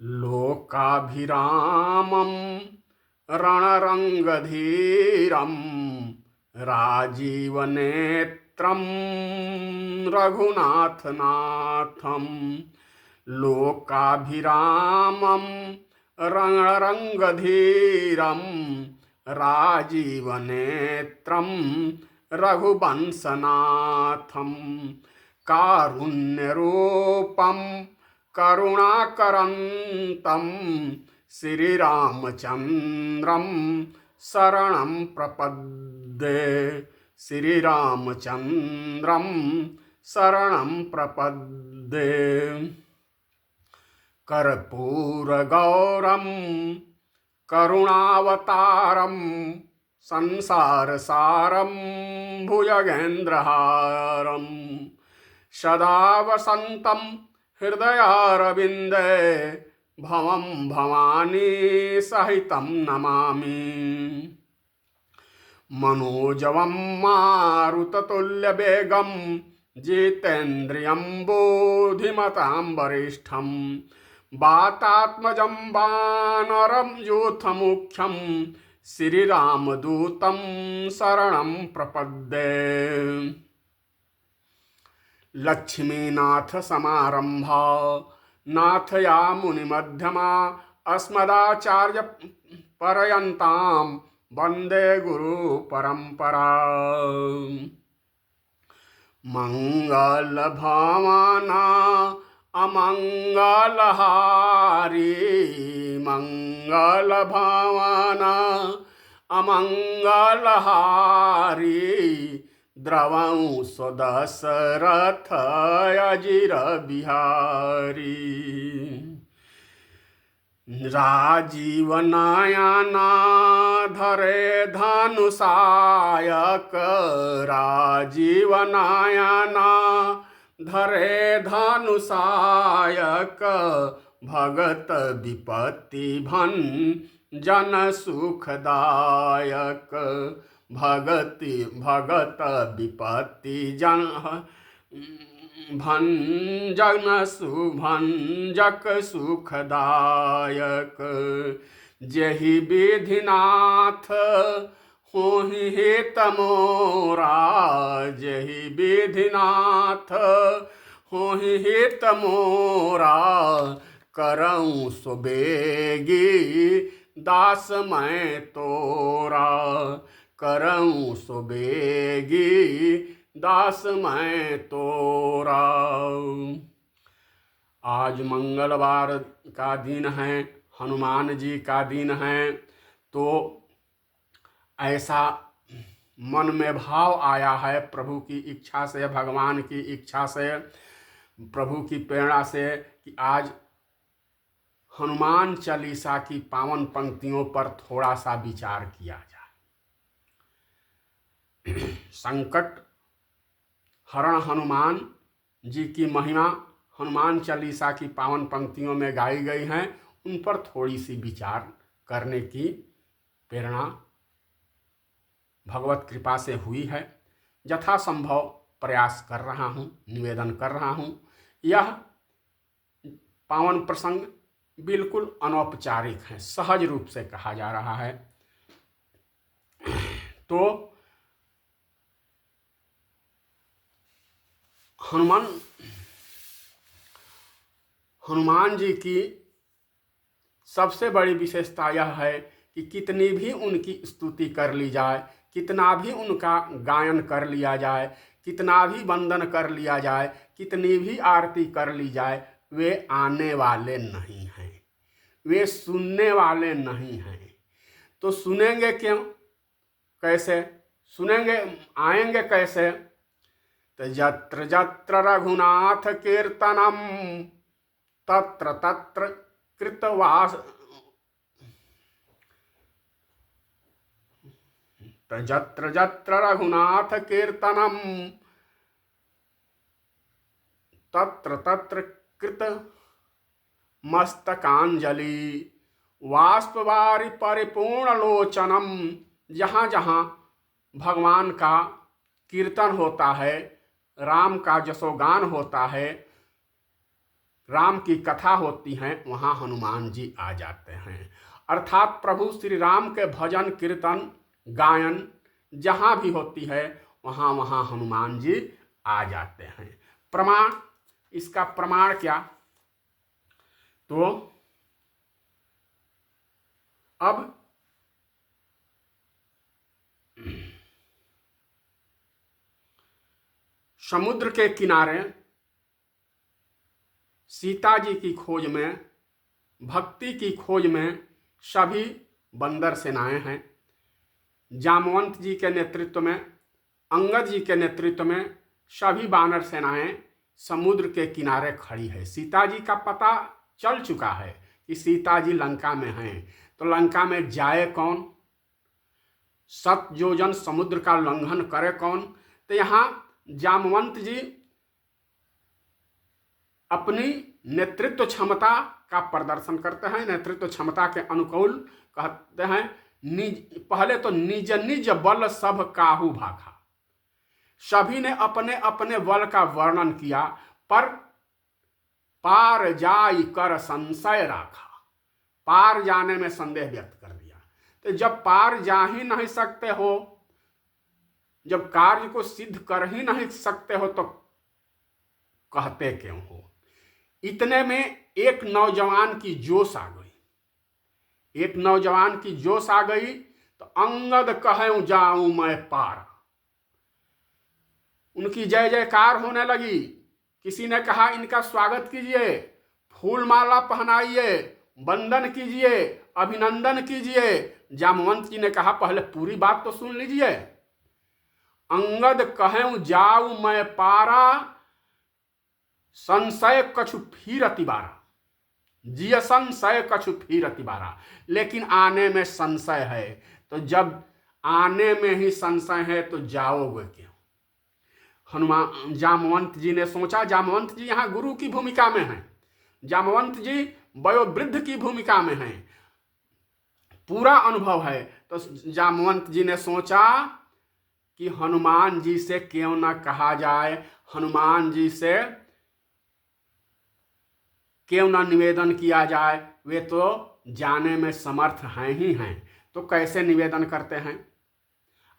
लोकाभिरामं रणरङ्गधीरं राजीवनेत्रं रघुनाथनाथं। लोकाभिरामं रणरङ्गधीरं राजीवनेत्रं रघुवंशनाथं। कारुण्यरूपं करुणाकरन्तं श्रीरामचन्द्रं शरणं प्रपद्ये। श्रीरामचन्द्रं शरणं प्रपद्ये। कर्पूरगौरं करुणावतारं संसारसारं भुजगेन्द्रहारं सदा वसन्तं हृदयारविन्दे भवं भवानी सहितं नमामि। मनोजवं मारुततुल्यवेगं जितेन्द्रियं बुद्धिमतां वरिष्ठं वातात्मजं वानरं यूथमुख्यं श्रीरामदूतं शरणं प्रपद्ये। लक्ष्मीनाथसमारम्भा नाथयामुनिमध्यमा अस्मदाचार्यपर्यन्तां वन्दे गुरुपरम्परा। मङ्गलभावना अमङ्गलहारी मङ्गलभावना अमङ्गलहारी द्रवं स्वदशरथ अजिर बिहारी। राजीवनयना धरे धनुषायक राजीवनयना धरे धनुषायक भगत विपत्ति भंजन सुखदायक भगत विपत्ति भंजन सुभंजक सुखदायक। जहि विधिनाथ होहि हित मोरा जहि विधिनाथ होहि हित मोरा करऊँ सुबेगी दास मैं तोरा करऊँ सुबेगी दास मैं तोरा। आज मंगलवार का दिन है, हनुमान जी का दिन है, तो ऐसा मन में भाव आया है प्रभु की इच्छा से, भगवान की इच्छा से, प्रभु की प्रेरणा से कि आज हनुमान चालीसा की पावन पंक्तियों पर थोड़ा सा विचार किया जाए। संकट हरण हनुमान जी की महिमा हनुमान चालीसा की पावन पंक्तियों में गाई गई हैं, उन पर थोड़ी सी विचार करने की प्रेरणा भगवत कृपा से हुई है। यथासंभव प्रयास कर रहा हूँ, निवेदन कर रहा हूँ। यह पावन प्रसंग बिल्कुल अनौपचारिक है, सहज रूप से कहा जा रहा है। तो हनुमान जी की सबसे बड़ी विशेषता यह है कि कितनी भी उनकी स्तुति कर ली जाए, कितना भी उनका गायन कर लिया जाए, कितना भी वंदन कर लिया जाए, कितनी भी आरती कर ली जाए, वे आने वाले नहीं हैं, वे सुनने वाले नहीं हैं। तो सुनेंगे क्यों, कैसे सुनेंगे, आएंगे कैसे? तो यत्र यत्र रघुनाथ कीर्तनम तत्र तत्र कृतवास यत्र यत्र रघुनाथ कीर्तनम तत्र तत्र कृत मस्तकांजलि वाष्पवारि परिपूर्ण लोचनम। जहाँ जहाँ भगवान का कीर्तन होता है, राम का जसोगान होता है, राम की कथा होती है वहाँ हनुमान जी आ जाते हैं। अर्थात प्रभु श्री राम के भजन कीर्तन गायन जहाँ भी होती है वहाँ वहाँ हनुमान जी आ जाते हैं। प्रमाण, इसका प्रमाण क्या? तो अब समुद्र के किनारे सीता जी की खोज में, भक्ति की खोज में सभी बंदर सेनाएं हैं। जामवंत जी के नेतृत्व में, अंगद जी के नेतृत्व में सभी वानर सेनाएं समुद्र के किनारे खड़ी है। सीता जी का पता चल चुका है कि सीता जी लंका में हैं, तो लंका में जाए कौन, 7 योजन समुद्र का उल्लंघन करे कौन? तो यहाँ जामवंत जी अपनी नेतृत्व क्षमता का प्रदर्शन करते हैं। नेतृत्व क्षमता के अनुकूल कहते हैं पहले तो निज निज बल सब काहू भाखा। सभी ने अपने अपने बल का वर्णन किया, पर पार जाई कर संशय राखा। पार जाने में संदेह व्यक्त कर दिया। तो जब पार जा ही नहीं सकते हो, जब कार्य को सिद्ध कर ही नहीं सकते हो, तो कहते क्यों हो? इतने में एक नौजवान की जोश आ गई। एक नौजवान की जोश आ गई तो अंगद कहूं जाऊं मैं पार। उनकी जय जयकार होने लगी। किसी ने कहा इनका स्वागत कीजिए, फूल माला पहनाइए, वंदन कीजिए, अभिनंदन कीजिए। जामवंत जी ने कहा पहले पूरी बात तो सुन लीजिए। अंगद कहूं जाऊं मैं पारा, संशय कछु फिर अतिबारा। जिय संशय कछु फिर अतिबारा। लेकिन आने में संशय है, तो जब आने में ही संशय है तो जाओगे क्यों? जामवंत जी ने सोचा। जामवंत जी यहाँ गुरु की भूमिका में हैं, जामवंत जी वयोवृद्ध की भूमिका में हैं, पूरा अनुभव है। तो जामवंत जी ने सोचा कि हनुमान जी से क्यों ना कहा जाए, हनुमान जी से क्यों ना निवेदन किया जाए। वे तो जाने में समर्थ हैं ही हैं, तो कैसे निवेदन करते हैं?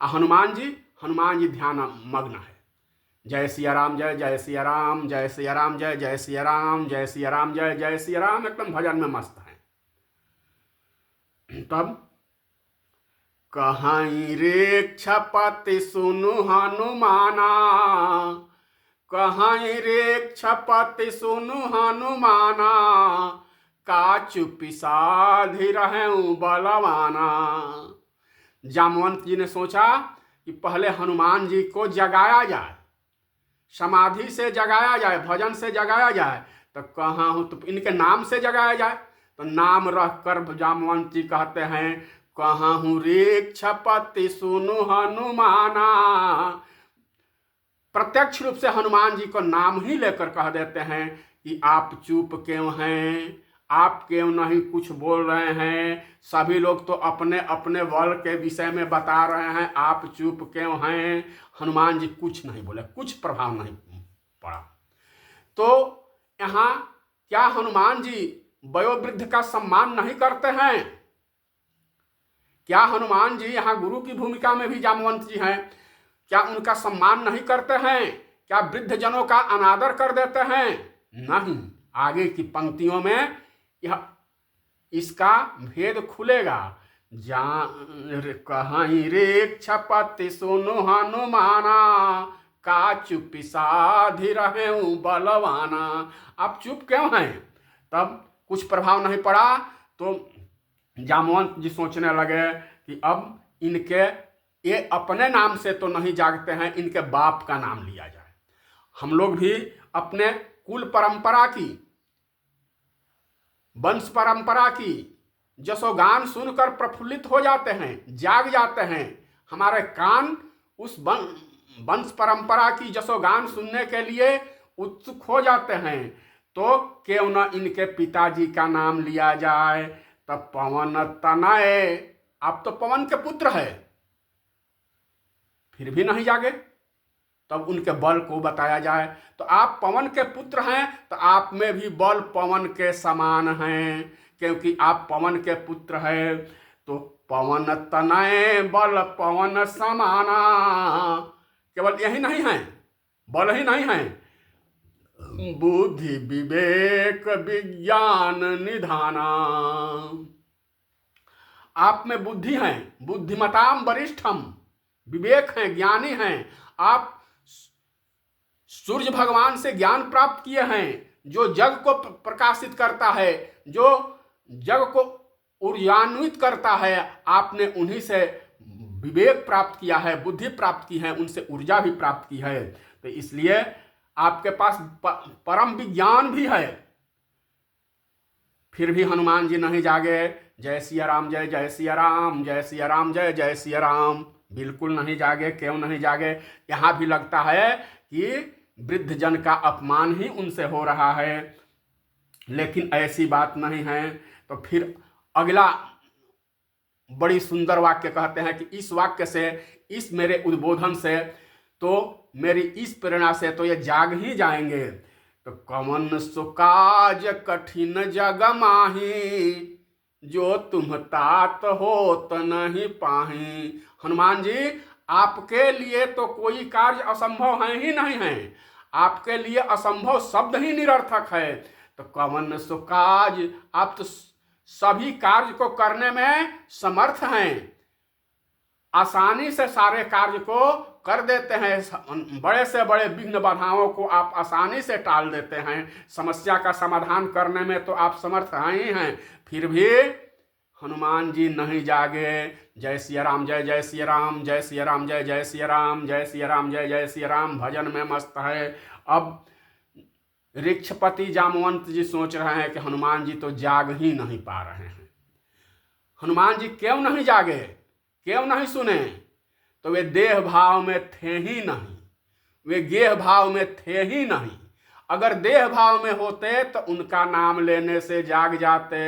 हनुमान जी ध्यान मग्न है। जय सिया राम, जय जय सिया राम, जय सिया राम, जय जय सिया राम, जय सिया राम, जय जय सिया राम, एकदम भजन में मस्त है। तब कहीं रे क्षपति सुनु हनुमाना, कहीं रे क्षपति सुनु हनुमाना, का चुपी साधि रहूं बलवाना। जामवंत जी ने सोचा कि पहले हनुमान जी को जगाया जाए, समाधि से जगाया जाए, भजन से जगाया जाए। तो कहाँ हूँ, तो इनके नाम से जगाया जाए। तो नाम रख कर जामवंत जी कहते हैं कहाँ हूँ रे क्षपति सुनु हनुमाना। प्रत्यक्ष रूप से हनुमान जी को नाम ही लेकर कह देते हैं कि आप चुप क्यों हैं, आप क्यों नहीं कुछ बोल रहे हैं? सभी लोग तो अपने अपने बल के विषय में बता रहे हैं, आप चुप क्यों हैं? हनुमान जी कुछ नहीं बोले, कुछ प्रभाव नहीं पड़ा। तो यहाँ क्या हनुमान जी वयोवृद्ध का सम्मान नहीं करते हैं? क्या हनुमान जी यहाँ गुरु की भूमिका में भी जामवंत जी हैं, क्या उनका सम्मान नहीं करते हैं? क्या वृद्ध जनों का अनादर कर देते हैं? नहीं। आगे की पंक्तियों में यह इसका भेद खुलेगा। कहीं रे क्षपति सुनु हनुमाना, का चुपी साधि रहूं बलवाना। आप चुप क्यों हैं? तब कुछ प्रभाव नहीं पड़ा। तो जामवंत जी सोचने लगे कि अब इनके ये अपने नाम से तो नहीं जागते हैं, इनके बाप का नाम लिया जाए। हम लोग भी अपने कुल परंपरा की, वंश परंपरा की जसोगान सुनकर प्रफुल्लित हो जाते हैं, जाग जाते हैं। हमारे कान उस वंश परंपरा की जसोगान सुनने के लिए उत्सुक हो जाते हैं। तो क्यों न इनके पिताजी का नाम लिया जाए। तब पवन तनय, आप तो पवन के पुत्र है, फिर भी नहीं जागे। तब उनके बल को बताया जाए। तो आप पवन के पुत्र हैं, तो आप में भी बल पवन के समान हैं, क्योंकि आप पवन के पुत्र हैं। तो पवन तनय बल पवन समाना, केवल यही नहीं है, बल ही नहीं है, बुद्धि विवेक विज्ञान निधाना। आप में बुद्धि है, बुद्धिमताम वरिष्ठम, विवेक है, ज्ञानी हैं। आप सूर्य भगवान से ज्ञान प्राप्त किए हैं, जो जग को प्रकाशित करता है, जो जग को ऊर्जान्वित करता है। आपने उन्हीं से विवेक प्राप्त किया है, बुद्धि प्राप्त की है, उनसे ऊर्जा भी प्राप्त की है। तो इसलिए आपके पास परम विज्ञान भी है। फिर भी हनुमान जी नहीं जागे। जय सिया राम, जय जय सिया राम, जय सिया राम, जय जय सिया राम। बिल्कुल नहीं जागे। क्यों नहीं जागे? यहाँ भी लगता है कि वृद्ध जन का अपमान ही उनसे हो रहा है, लेकिन ऐसी बात नहीं है। तो फिर अगला बड़ी सुंदर वाक्य कहते हैं कि इस वाक्य से, इस मेरे उद्बोधन से, तो मेरी इस प्रेरणा से तो ये जाग ही जाएंगे। तो कवन सुकाज कठिन जग माही, जो तुम तात होत नहीं पाही। हनुमान जी, आपके लिए तो कोई कार्य असंभव है ही नहीं है। आपके लिए असंभव शब्द ही निरर्थक है। तो कवन सुकाज, आप तो सभी कार्य को करने में समर्थ हैं, आसानी से सारे कार्य को कर देते हैं। बड़े से बड़े विघ्न बाधाओं को आप आसानी से टाल देते हैं। समस्या का समाधान करने में तो आप समर्थ ही हैं। फिर भी हनुमान जी नहीं जागे। जय सिया राम, जय जय सिया राम, जय सिया राम, जय जय सिया राम, जय सिया राम, जय जय सिया राम, भजन में मस्त है। अब ऋक्षपति जामवंत जी सोच रहे हैं कि हनुमान जी तो जाग ही नहीं पा रहे हैं। हनुमान जी क्यों नहीं जागे, क्यों नहीं सुने? तो वे देह भाव में थे ही नहीं, वे गेह भाव में थे ही नहीं। अगर देह भाव में होते तो उनका नाम लेने से जाग जाते,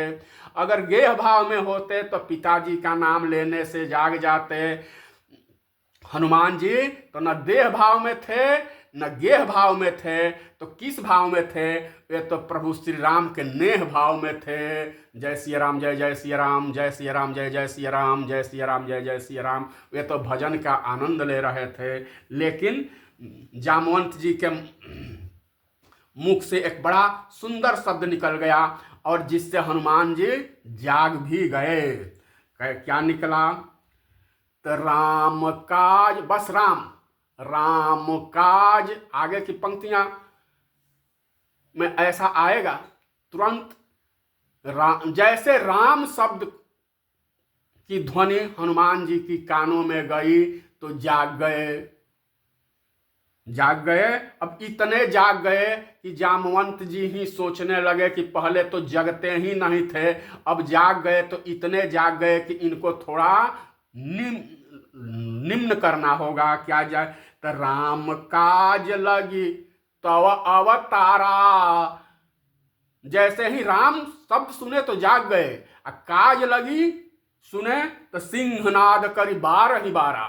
अगर गेह भाव में होते तो पिताजी का नाम लेने से जाग जाते। हनुमान जी तो न देह भाव में थे, न गेह भाव में थे, तो किस भाव में थे? वे तो प्रभु श्री राम के नेह भाव में थे। जय सिया राम, जय जय सिया राम, जय सिया राम, जय जय सिया राम, जय सिया राम, जय जय सिया राम। वे तो भजन का आनंद ले रहे थे। लेकिन जामवंत जी के मुख से एक बड़ा सुंदर शब्द निकल गया, और जिससे हनुमान जी जाग भी गए। क्या निकला? तो राम काज, बस राम, राम काज, आगे की पंक्तियां में ऐसा आएगा तुरंत। जैसे राम शब्द की ध्वनि हनुमान जी की कानों में गई तो जाग गए, जाग गए। अब इतने जाग गए कि जामवंत जी ही सोचने लगे कि पहले तो जगते ही नहीं थे, अब जाग गए तो इतने जाग गए कि इनको थोड़ा निम्न करना होगा। क्या जाए? तो राम काज लगी तव अवतारा। जैसे ही राम शब्द सुने तो जाग गए, और काज लगी सुने तो सिंहनाद करी 12 ही 12।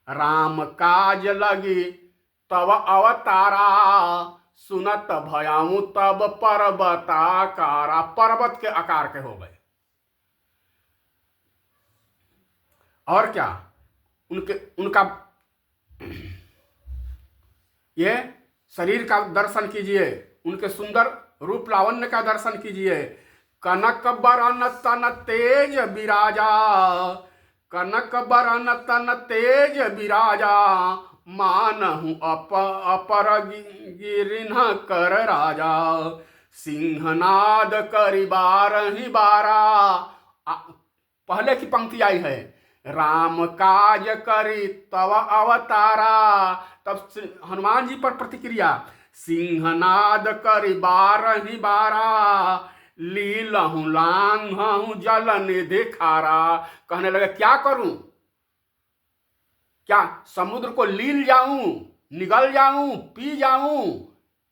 राम काज लगी तब अवतारा, सुनत भयाऊं तब पर्वताकारा। पर्वत के आकार के हो गए। और क्या? उनका ये शरीर का दर्शन कीजिए, उनके सुंदर रूप लावण्य का दर्शन कीजिए। कनक बरन तन तेज विराजा, कनक बरन तन तेज विराजा, मानहु अपर गिरिन्ह कर राजा। सिंहनाद करि 12 ही 12। पहले की पंक्ति आई है, राम काज करी तव अवतारा। तब हनुमान जी पर प्रतिक्रिया, सिंहनाद करी 12 ही 12, लीलहु लांघहु जल निधि खारा। कहने लगे क्या करूं? क्या समुद्र को लील जाऊं, निगल जाऊं, पी जाऊं,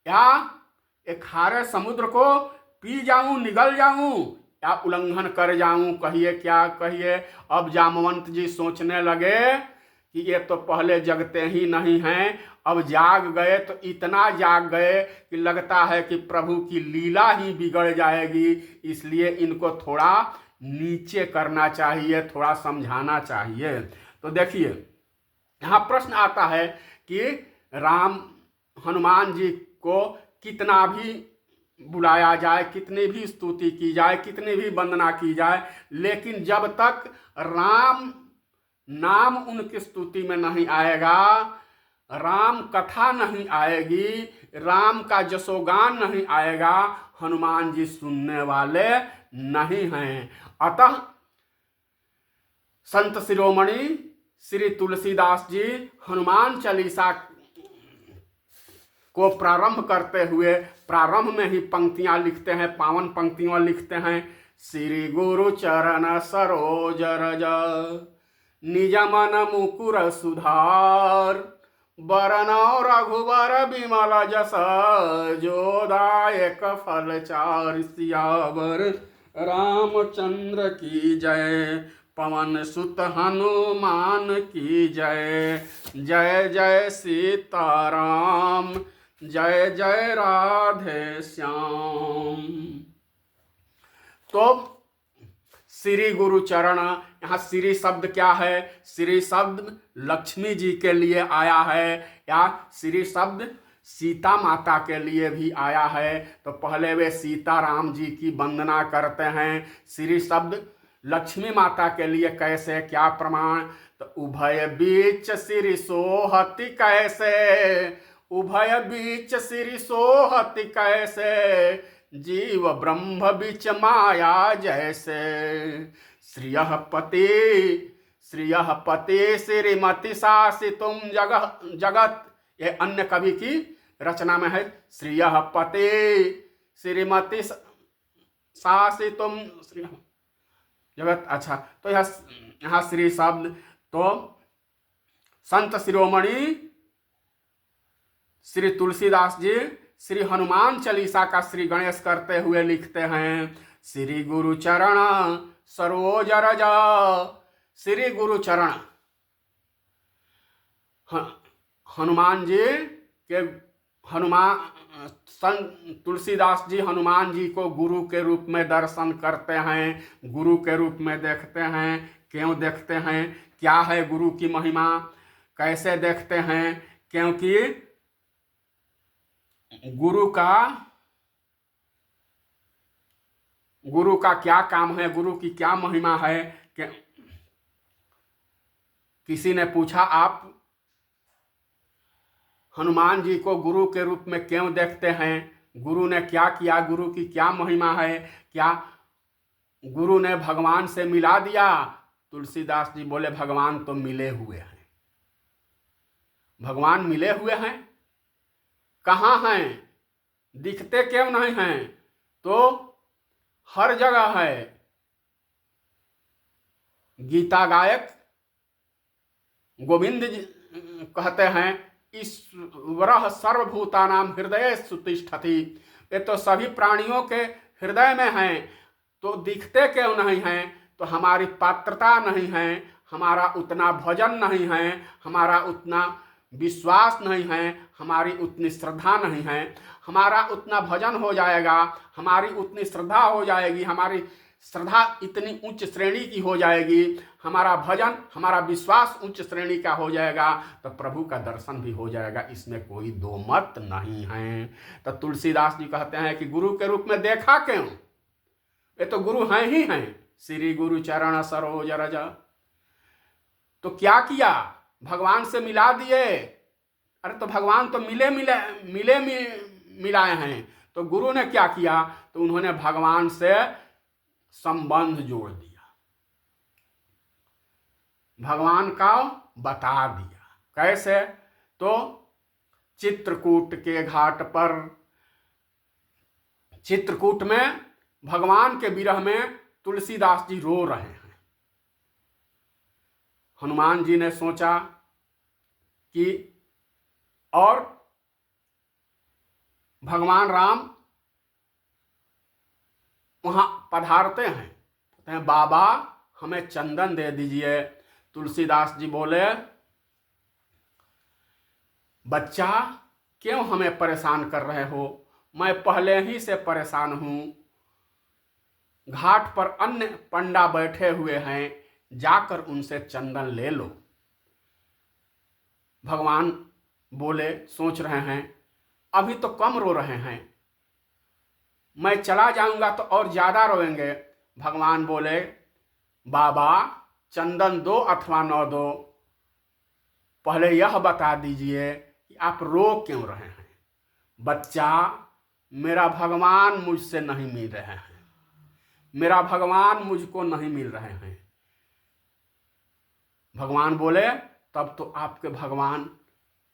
या एक खारे समुद्र को पी जाऊं, निगल जाऊं, या उल्लंघन कर जाऊं? कहिए क्या कहिए। अब जामवंत जी सोचने लगे कि ये तो पहले जगते ही नहीं हैं, अब जाग गए तो इतना जाग गए कि लगता है कि प्रभु की लीला ही बिगड़ जाएगी, इसलिए इनको थोड़ा नीचे करना चाहिए, थोड़ा समझाना चाहिए। तो देखिए यहाँ प्रश्न आता है कि राम हनुमान जी को कितना भी बुलाया जाए, कितनी भी स्तुति की जाए, कितनी भी वंदना की जाए, लेकिन जब तक राम नाम उनकी स्तुति में नहीं आएगा, राम कथा नहीं आएगी, राम का जसोगान नहीं आएगा, हनुमान जी सुनने वाले नहीं हैं। अतः संत शिरोमणि श्री तुलसीदास जी हनुमान चालीसा को प्रारंभ करते हुए प्रारंभ में ही पंक्तियां लिखते हैं, पावन पंक्तियां लिखते हैं। श्री गुरु चरण सरोज रज निज मन मुकुर सुधार, बरनौ रघुबर बिमल जस, जोदायक फल चार, सियावर रामचंद्र की जय, पवन सुत हनुमान की जय। जय जय सीताराम, जय जय राधे श्याम। तो श्री गुरु चरण, यहाँ श्री शब्द क्या है? श्री शब्द लक्ष्मी जी के लिए आया है, या श्री शब्द सीता माता के लिए भी आया है। तो पहले वे सीताराम जी की वंदना करते हैं। श्री शब्द लक्ष्मी माता के लिए कैसे, क्या प्रमाण? तो उभय बीच श्री सोहति कैसे, उभय बीच श्री सोहति कैसे, जीव ब्रह्म बीच माया जैसे, श्रियः पति श्रीमती शासितुम जगत। ये अन्य कवि की रचना में है। श्रियः पति श्रीमती शासितुम जगत। अच्छा, तो यहाँ श्री शब्द तो संत शिरोमणि श्री तुलसीदास जी श्री हनुमान चालीसा का श्री गणेश करते हुए लिखते हैं। श्री गुरु चरण सरोज रज, श्री गुरु चरण हनुमान जी के, तुलसीदास जी हनुमान जी को गुरु के रूप में दर्शन करते हैं, गुरु के रूप में देखते हैं। क्यों देखते हैं? क्या है गुरु की महिमा? कैसे देखते हैं? क्योंकि गुरु का क्या काम है, गुरु की क्या महिमा है? किसी ने पूछा, आप हनुमान जी को गुरु के रूप में क्यों देखते हैं? गुरु ने क्या किया? गुरु की क्या महिमा है? क्या गुरु ने भगवान से मिला दिया? तुलसीदास जी बोले, भगवान तो मिले हुए हैं। भगवान मिले हुए हैं, कहाँ हैं? दिखते क्यों नहीं हैं? तो हर जगह है। गीता गायक गोविंद जी कहते हैं, ईश्वर सर्वभूतानां हृदयेषु तिष्ठति। ये तो सभी प्राणियों के हृदय में हैं, तो दिखते क्यों नहीं हैं? तो हमारी पात्रता नहीं है, हमारा उतना भजन नहीं है, हमारा उतना विश्वास नहीं है, हमारी उतनी श्रद्धा नहीं है। हमारा उतना भजन हो जाएगा, हमारी उतनी श्रद्धा हो जाएगी, हमारी श्रद्धा इतनी उच्च श्रेणी की हो जाएगी, हमारा भजन, हमारा विश्वास उच्च श्रेणी का हो जाएगा, तो प्रभु का दर्शन भी हो जाएगा। इसमें कोई दो मत नहीं है। तो तुलसीदास जी कहते हैं कि गुरु के रूप में देखा क्यों? ये तो गुरु हैं ही हैं। श्री गुरु चरण सरोज रज। तो क्या किया? भगवान से मिला दिए। अरे तो भगवान तो मिलाए हैं, तो गुरु ने क्या किया? तो उन्होंने भगवान से संबंध जोड़ दिया, भगवान का बता दिया। कैसे? तो चित्रकूट के घाट पर, चित्रकूट में भगवान के विरह में तुलसीदास जी रो रहे हैं। हनुमान जी ने सोचा कि, और भगवान राम वहां पधारते हैं, कहते हैं बाबा हमें चंदन दे दीजिए। तुलसीदास जी बोले, बच्चा क्यों हमें परेशान कर रहे हो, मैं पहले ही से परेशान हूं। घाट पर अन्य पंडा बैठे हुए हैं, जाकर उनसे चंदन ले लो। भगवान बोले, सोच रहे हैं अभी तो कम रो रहे हैं, मैं चला जाऊंगा तो और ज्यादा रोएंगे। भगवान बोले, बाबा चंदन दो अथवा न दो, पहले यह बता दीजिए कि आप रो क्यों रहे हैं। बच्चा, मेरा भगवान मुझसे नहीं मिल रहे हैं, मेरा भगवान मुझको नहीं मिल रहे हैं। भगवान बोले, तब तो आपके भगवान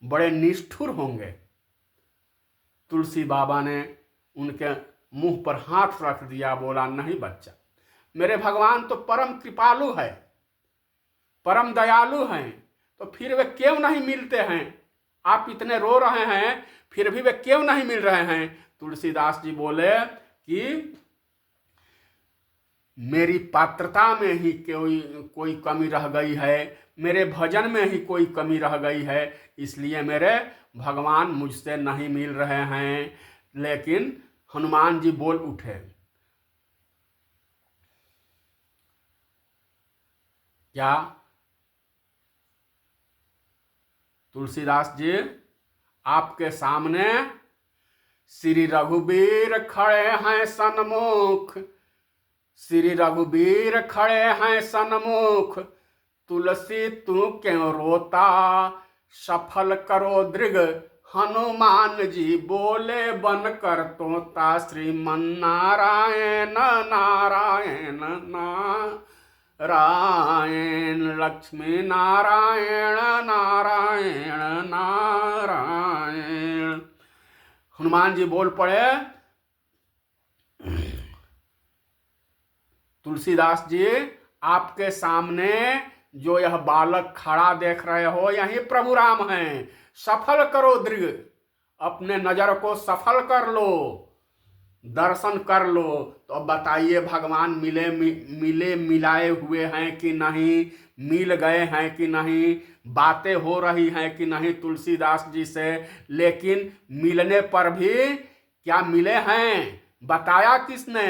बड़े निष्ठुर होंगे। तुलसी बाबा ने उनके मुंह पर हाथ रख दिया, बोला, नहीं बच्चा, मेरे भगवान तो परम कृपालु है, परम दयालु हैं, तो फिर वे क्यों नहीं मिलते हैं। आप इतने रो रहे हैं, फिर भी वे क्यों नहीं मिल रहे हैं। तुलसीदास जी बोले कि मेरी पात्रता में ही कोई कमी रह गई है, मेरे भजन में ही कोई कमी रह गई है, इसलिए मेरे भगवान मुझसे नहीं मिल रहे हैं। लेकिन हनुमान जी बोल उठे, क्या तुलसीदास जी, आपके सामने श्री रघुबीर खड़े हैं सन्मुख, श्री रघुबीर खड़े हैं सन्मुख, तुलसी तू क्यों रोता, सफल करो दृग। हनुमान जी बोले बन कर तोता, श्रीमन नारायण नारायण नारायण, लक्ष्मी नारायण नारायण नारायण। हनुमान जी बोल पड़े, तुलसीदास जी, आपके सामने जो यह बालक खड़ा देख रहे हो, यही प्रभु राम हैं। सफल करो दृग, अपने नजर को सफल कर लो, दर्शन कर लो। तो अब बताइए, भगवान मिले मिलाए हुए हैं कि नहीं, मिल गए हैं कि नहीं, बातें हो रही हैं कि नहीं तुलसीदास जी से। लेकिन मिलने पर भी क्या मिले हैं, बताया किसने,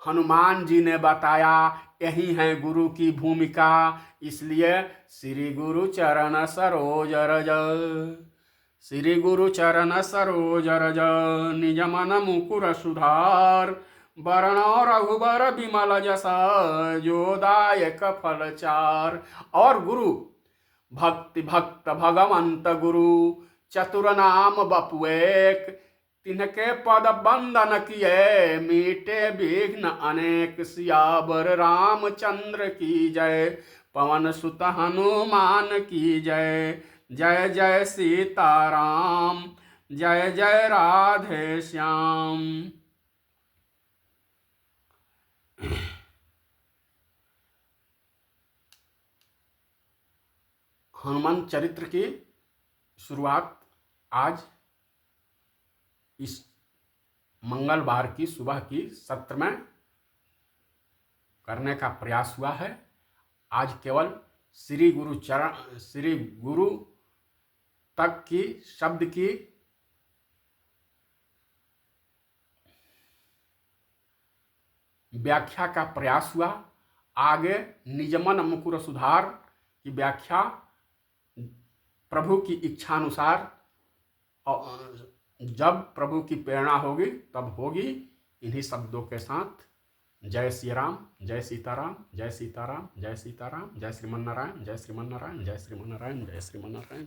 हनुमान जी ने बताया। यही है गुरु की भूमिका। इसलिए श्री गुरु चरण सरोज रज, श्री गुरु चरण सरोज रज, निज मन मुकुर सुधार, वर्ण रघुबर विमल जसा, जो दायक फल चार। और गुरु भक्ति भक्त भगवंत गुरु, चतुर नाम बपु एक, तिनके पद बंदन किए, मीटे विघ्न अनेक। सियावर रामचंद्र की जय, पवन सुत हनुमान की जय। जय जय सीताराम, जय जय राधे श्याम। हनुमान चरित्र की शुरुआत आज इस मंगलवार की सुबह की सत्र में करने का प्रयास हुआ है। आज केवल श्री गुरु तक की शब्द की व्याख्या का प्रयास हुआ। आगे निजमन मुकुर सुधार की व्याख्या प्रभु की इच्छानुसार, जब प्रभु की प्रेरणा होगी तब होगी। इन्हीं शब्दों के साथ जय श्री राम, जय सीताराम, जय सीताराम, जय सीताराम, जय श्रीमन नारायण, जय श्रीमन नारायण, जय श्रीमन नारायण, जय श्रीमन नारायण।